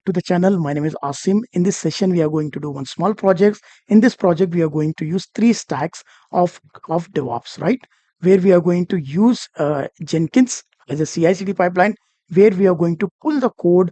to the channel. My name is Asim. In this session, we are going to do one small project. In this project, we are going to use three stacks of DevOps, right? Where we are going to use Jenkins as a CI/CD pipeline, where we are going to pull the code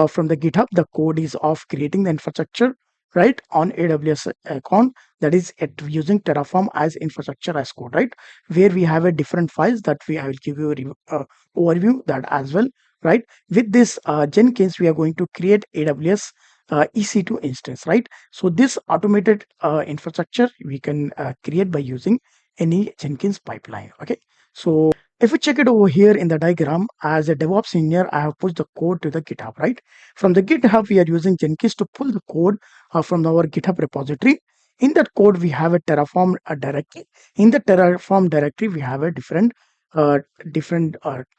from the GitHub. The code is of creating the infrastructure, right, on AWS account. That is using Terraform as infrastructure as code, right? Where we have a different files that I will give you a overview that as well, right? With this Jenkins, we are going to create AWS EC2 instance, right? So this automated infrastructure we can create by using any Jenkins pipeline. Okay, so if we check it over here in the diagram, as a DevOps engineer, I have pushed the code to the GitHub, right? From the GitHub, we are using Jenkins to pull the code from our GitHub repository. In that code, we have a Terraform directory. In the Terraform directory, we have a different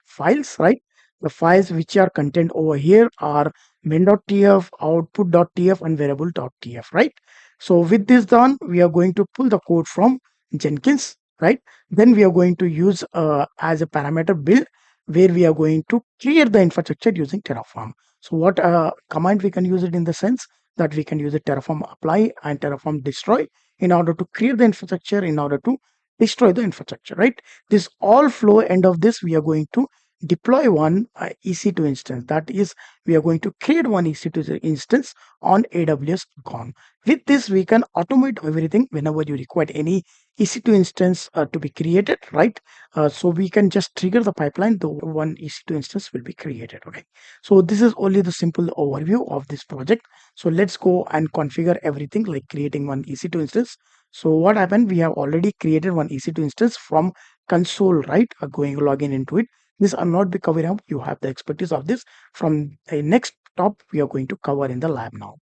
files, right? The files which are contained over here are main.tf, output.tf, and variable.tf, right? So with this done, we are going to pull the code from Jenkins, right? Then we are going to use as a parameter build, where we are going to clear the infrastructure using Terraform. So what command we can use it in the sense that we can use a Terraform apply and Terraform destroy in order to clear the infrastructure, in order to destroy the infrastructure, right? This all flow end of this, we are going to deploy one EC2 instance. That is, we are going to create one EC2 instance on AWS Gone. With this, we can automate everything whenever you require any EC2 instance to be created, right? So we can just trigger the pipeline, the one EC2 instance will be created. Okay, so this is only the simple overview of this project. So let's go and configure everything like creating one EC2 instance. So what happened, we have already created one EC2 instance from console, right? Going login into it. This will not be covering up. You have the expertise of this. From the next top, we are going to cover in the lab now.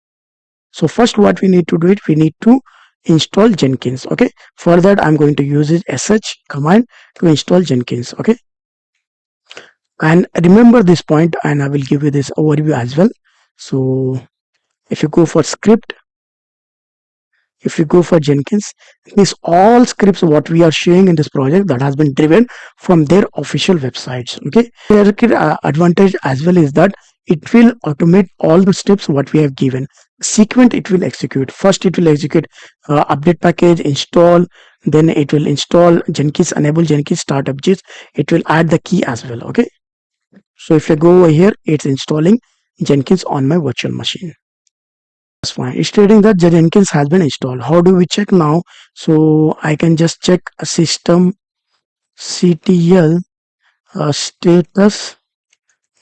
So first, what we need to do it, we need to install Jenkins. Okay. For that, I'm going to use this sh command to install Jenkins. Okay. And remember this point, and I will give you this overview as well. So if you go for script, if you go for Jenkins, these all scripts what we are showing in this project that has been driven from their official websites. Okay, their advantage as well is that it will automate all the steps what we have given. Sequence it will execute. First it will execute update package, install, then it will install Jenkins, enable Jenkins startup gist. It will add the key as well. Okay, so if I go over here, it's installing Jenkins on my virtual machine. That's fine. It's stating that Jenkins has been installed. How do we check now? So I can just check a system CTL status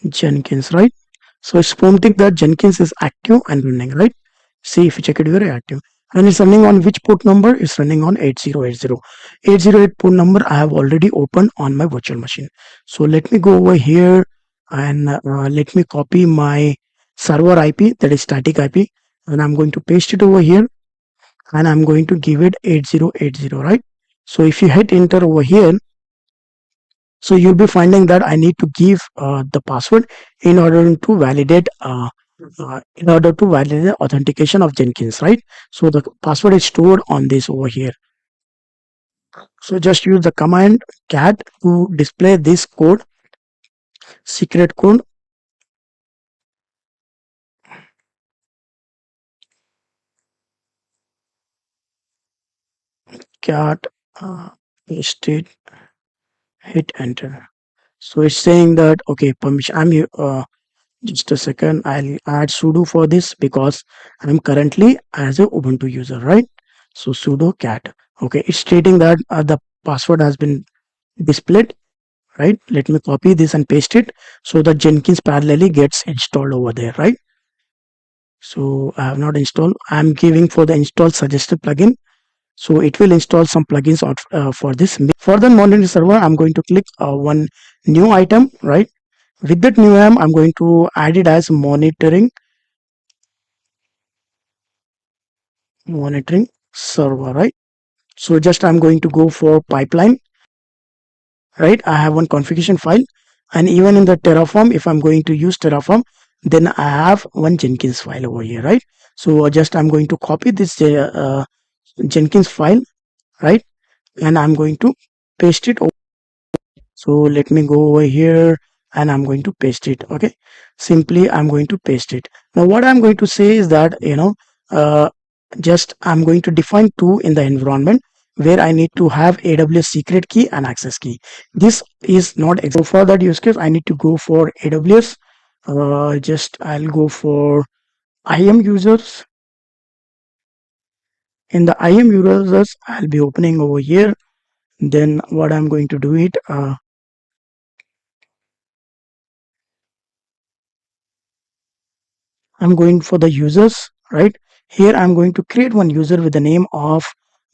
Jenkins, right? So it's pointing that Jenkins is active and running, right? See if you check it, very active. And it's running on which port number? It's running on 8080. 808 port number I have already opened on my virtual machine. So let me go over here and let me copy my server IP, that is static IP, and I'm going to paste it over here, and I'm going to give it 8080, right? So if you hit enter over here, so you'll be finding that I need to give the password in order to validate the authentication of Jenkins, right? So the password is stored on this over here. So just use the command cat to display this code, secret code. Cat paste it, hit enter. So it's saying that okay, permission. Just a second. I'll add sudo for this because I'm currently as a Ubuntu user, right? So sudo cat. Okay, it's stating that the password has been displayed, right? Let me copy this and paste it so that Jenkins parallelly gets installed over there, right? So I have not installed. I'm giving for the install suggested plugin. So it will install some plugins for this. For the monitoring server, I'm going to click one new item, right? With that new item, I'm going to add it as monitoring server, right? So just I'm going to go for pipeline, right? I have one configuration file, and even in the Terraform, if I'm going to use Terraform, then I have one Jenkins file over here, right? So just I'm going to copy this Jenkins file, right? And I'm going to paste it over. So let me go over here and I'm going to paste it. Okay, simply I'm going to paste it. Now what I'm going to say is that, uh, just I'm going to define two in the environment where I need to have AWS secret key and access key. This is not so for that use case I need to go for AWS. Just I'll go for IAM users. In the IAM users, I'll be opening over here. Then what I'm going to do it, I'm going for the users, right? Here I'm going to create one user with the name of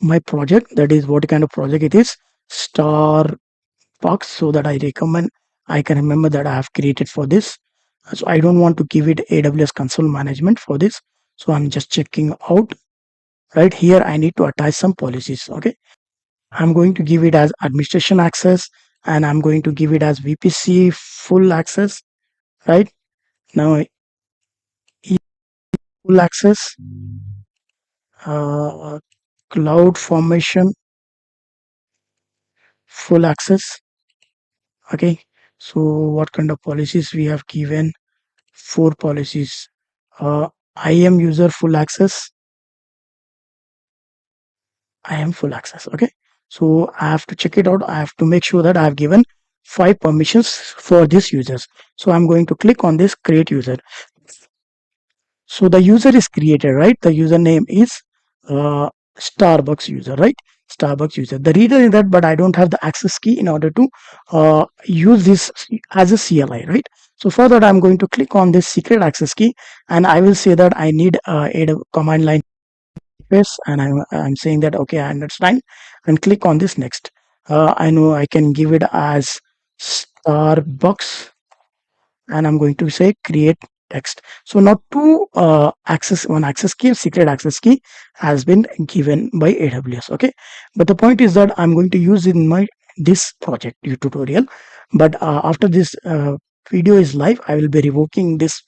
my project. That is what kind of project it is, Starbucks, so that I recommend, I can remember that I have created for this. So I don't want to give it AWS console management for this. So I'm just checking out. Right here, I need to attach some policies. Okay, I'm going to give it as administration access, and I'm going to give it as VPC full access. Right now, full access, uh, cloud formation full access. Okay, so what kind of policies we have given? Four policies. IAM user full access. IAM full access. Okay, so I have to check it out. I have to make sure that I have given five permissions for these users. So I'm going to click on this create user. So the user is created, right? The username is uh, Starbucks user, right? Starbucks user. The reason is that, but I don't have the access key in order to use this as a CLI, right? So for that, I'm going to click on this secret access key, and I will say that I need a command line interface, and I'm saying that okay, I understand, and click on this next. I know I can give it as Starbucks, and I'm going to say create text. So now two access one access key, secret access key has been given by AWS. Okay, but the point is that I'm going to use in my this project tutorial. But after this video is live, I will be revoking this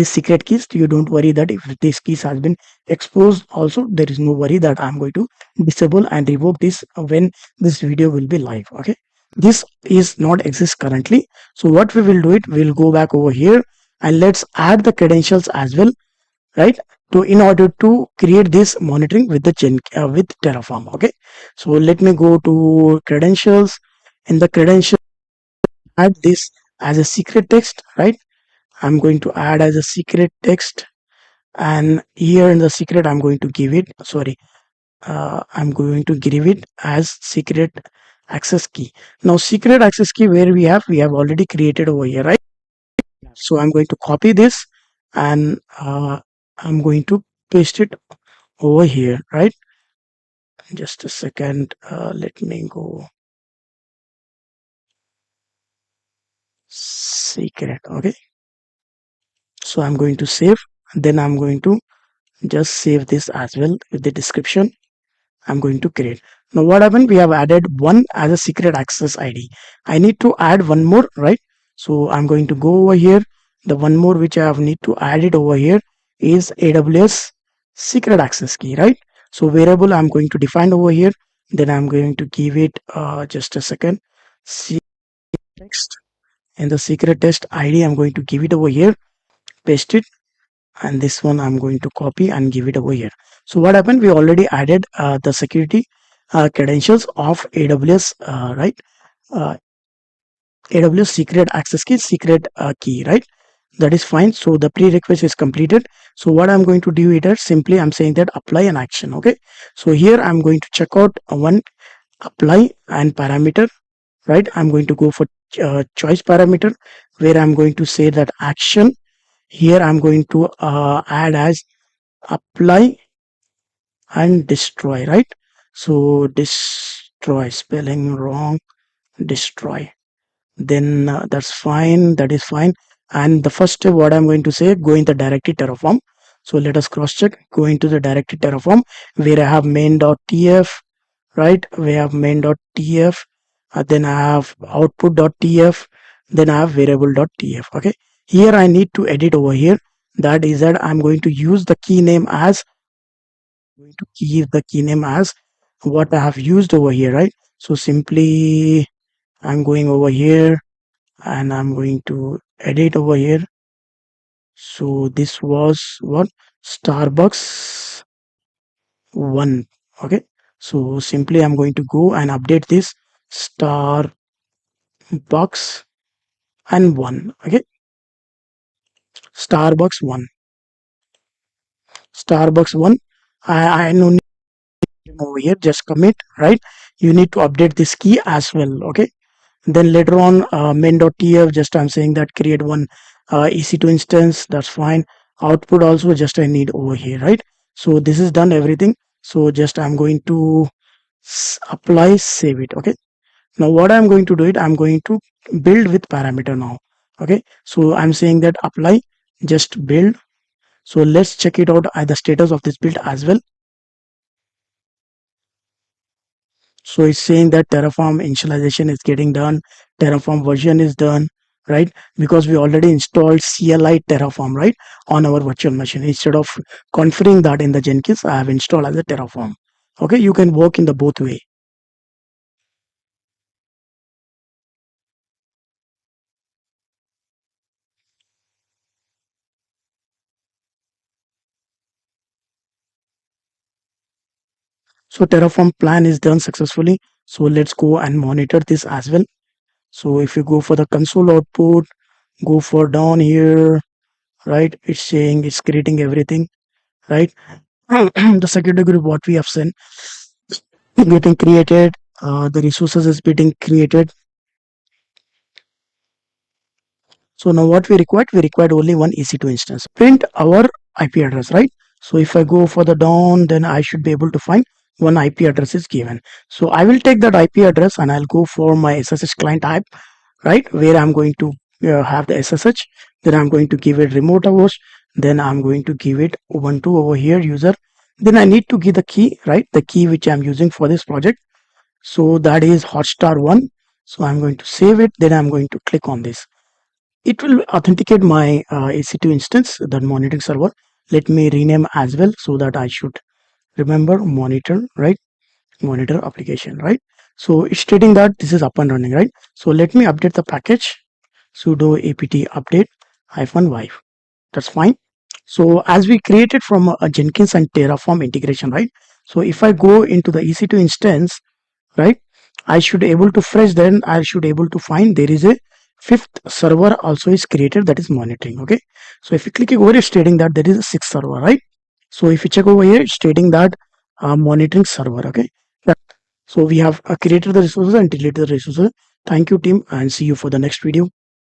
secret keys. You don't worry that if this keys has been exposed also, there is no worry that I'm going to disable and revoke this when this video will be live. Okay, this is not exist currently. So what we will do it, we'll go back over here and let's add the credentials as well, right? To in order to create this monitoring with the with Terraform. Okay, so let me go to credentials. In the credentials, add this as a secret text, right? I'm going to add as a secret text, and here in the secret I'm going to give it, sorry, I'm going to give it as secret access key. Now secret access key, where we have already created over here, right? So I'm going to copy this, and I'm going to paste it over here, right? Just a second, let me go secret. Okay, so I'm going to save, then I'm going to just save this as well with the description. I'm going to create. Now what happened? We have added one as a secret access ID. I need to add one more, right? So I'm going to go over here. The one more which I have need to add it over here is AWS secret access key, right? So variable I'm going to define over here. Then I'm going to give it just a second. Text in the secret test ID. I'm going to give it over here. Paste it, and this one I'm going to copy and give it over here. So what happened, we already added the security credentials of AWS, right? uh, AWS secret access key, secret key, right? That is fine. So the prerequisite is completed. So what I'm going to do it is simply I'm saying that apply an action. Okay, so here I'm going to check out one apply and parameter, right? I'm going to go for choice parameter, where I'm going to say that action. Here I'm going to add as apply and destroy, right? So destroy, spelling wrong, destroy, then that's fine, that is fine. And the first step, what I'm going to say, go in the directory Terraform. So let us cross check, go into the directory Terraform, where I have main.tf, right? We have main.tf, then I have output.tf, then I have variable.tf. Okay, here I need to edit over here. That is that I'm going to use the key name as, going to keep the key name as what I have used over here, right? So simply I'm going over here, and I'm going to edit over here. So this was what? Starbucks 1. Okay. So simply I'm going to go and update this Starbucks and 1. Okay. Starbucks 1. Starbucks 1. I no need over here. Just commit, right? You need to update this key as well. Okay. Then later on, main.tf, just I'm saying that create one EC2 instance. That's fine. Output also just I need over here, right? So this is done everything. So just I'm going to apply, save it. Okay. Now what I'm going to do it, I'm going to build with parameter now. Okay. So I'm saying that apply, just build. So let's check it out the status of this build as well. So it's saying that Terraform initialization is getting done, Terraform version is done, right? Because we already installed CLI Terraform, right, on our virtual machine. Instead of configuring that in the Jenkins, I have installed as a Terraform. Okay, you can work in the both way. So Terraform plan is done successfully. So let's go and monitor this as well. So if you go for the console output, go for down here, right? It's saying it's creating everything, right? The security group what we have sent getting created, the resources is getting created. So now what we required only one EC2 instance. Print our IP address, right? So if I go for the down, then I should be able to find one IP address is given. So I will take that IP address and I'll go for my SSH client type, right? Where I'm going to have the SSH. Then I'm going to give it remote host. Then I'm going to give it Ubuntu over here user. Then I need to give the key, right? The key which I'm using for this project. So that is Hotstar 1. So I'm going to save it. Then I'm going to click on this. It will authenticate my EC2 instance, that monitoring server. Let me rename as well so that I should remember monitor, right? Monitor application, right? So it's stating that this is up and running, right? So let me update the package sudo apt update -y. That's fine. So as we created from a Jenkins and Terraform integration, right? So if I go into the EC2 instance, right, I should able to fresh, then I should able to find there is a fifth server also is created, that is monitoring. Okay, so if you click over here, stating that there is a sixth server, right? So if you check over here, it's stating that monitoring server. Okay, that, so we have created the resources and deleted the resources. Thank you team, and see you for the next video.